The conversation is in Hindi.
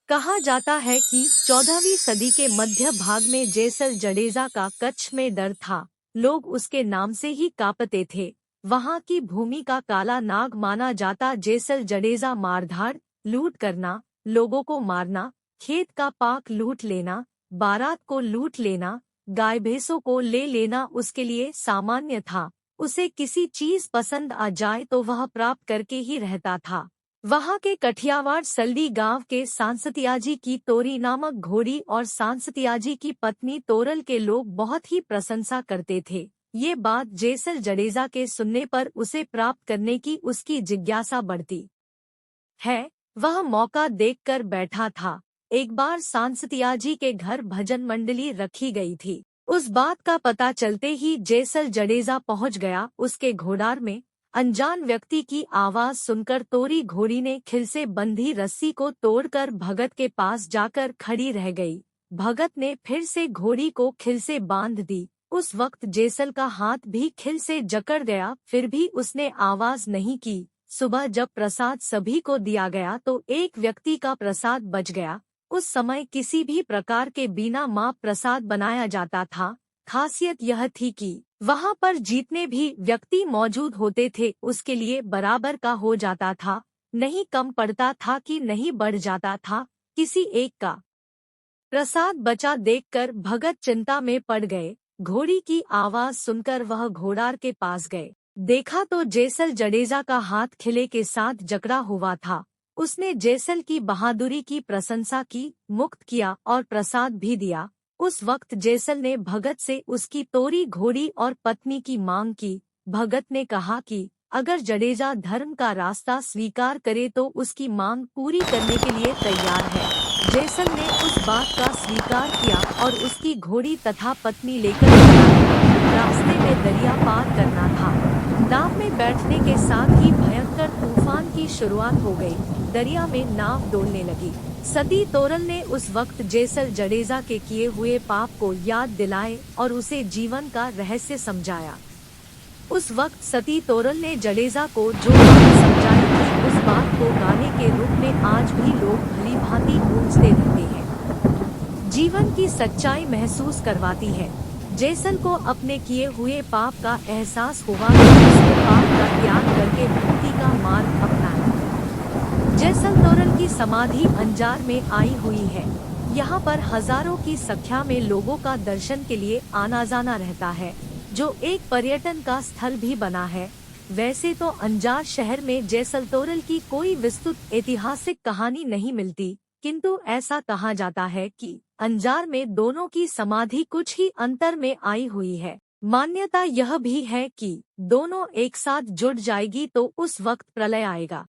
कहा जाता है कि 14वीं सदी के मध्य भाग में जेसल जडेजा का कच्छ में डर था। लोग उसके नाम से ही कांपते थे। वहां की भूमि का काला नाग माना जाता जेसल जडेजा मारधाड़, लूट करना, लोगों को मारना, खेत का पाक लूट लेना, बारात को लूट लेना, गाय भैंसों को ले लेना उसके लिए सामान्य था। उसे किसी चीज पसंद आ जाए तो वह प्राप्त करके ही रहता था। वहां के कठियावाड़ सल्दी गांव के सांसतियाजी की तोरी नामक घोड़ी और सांसतियाजी की पत्नी तोरल के लोग बहुत ही प्रशंसा करते थे। ये बात जेसल जडेजा के सुनने पर उसे प्राप्त करने की उसकी जिज्ञासा बढ़ती है। वह मौका देखकर बैठा था। एक बार सांसतियाजी के घर भजन मंडली रखी गई थी। उस बात का पता चलते ही जेसल जडेजा पहुंच गया। उसके घोड़ार में अनजान व्यक्ति की आवाज सुनकर तोरी घोड़ी ने खिल से बंधी रस्सी को तोड़कर भगत के पास जाकर खड़ी रह गई। भगत ने फिर से घोड़ी को खिल से बांध दी। उस वक्त जेसल का हाथ भी खिल से जकड़ गया, फिर भी उसने आवाज नहीं की। सुबह जब प्रसाद सभी को दिया गया तो एक व्यक्ति का प्रसाद बच गया। उस समय किसी भी प्रकार के बिना माप प्रसाद बनाया जाता था। खासियत यह थी कि वहां पर जितने भी व्यक्ति मौजूद होते थे उसके लिए बराबर का हो जाता था। नहीं कम पड़ता था कि नहीं बढ़ जाता था। किसी एक का प्रसाद बचा देखकर भगत चिंता में पड़ गए। घोड़ी की आवाज सुनकर वह घोड़ार के पास गए। देखा तो जेसल जडेजा का हाथ खिले के साथ जकड़ा हुआ था। उसने जेसल की बहादुरी की प्रशंसा की, मुक्त किया और प्रसाद भी दिया। उस वक्त जेसल ने भगत से उसकी तोरी घोड़ी और पत्नी की मांग की। भगत ने कहा कि अगर जडेजा धर्म का रास्ता स्वीकार करे तो उसकी मांग पूरी करने के लिए तैयार है। जेसल ने उस बात का स्वीकार किया और उसकी घोड़ी तथा पत्नी लेकर चला। रास्ते में दरिया पार करना था। नाव में बैठने के साथ ही भयंकर तूफान की शुरुआत हो गई। दरिया में नाव डोलने लगी। सती तोरल ने उस वक्त जेसल जडेजा के किए हुए पाप को याद दिलाए और उसे जीवन का रहस्य समझाया। उस वक्त सती तोरल ने जडेजा को जो बात समझाई थी उस बात को गाने के रूप में आज भी लोग भली भांति गूंजते रहते हैं। जीवन की सच्चाई महसूस करवाती है। जेसल को अपने किए हुए पाप का एहसास हुआ तो उसने पाप का त्याग करके भक्ति का मार्ग अपनाया। जेसल तोरल की समाधि अंजार में आई हुई है। यहाँ पर हजारों की संख्या में लोगों का दर्शन के लिए आना जाना रहता है, जो एक पर्यटन का स्थल भी बना है। वैसे तो अंजार शहर में जेसल तोरल की कोई विस्तृत ऐतिहासिक कहानी नहीं मिलती, किंतु ऐसा कहा जाता है कि अंजार में दोनों की समाधि कुछ ही अंतर में आई हुई है। मान्यता यह भी है कि दोनों एक साथ जुड़ जाएगी तो उस वक्त प्रलय आएगा।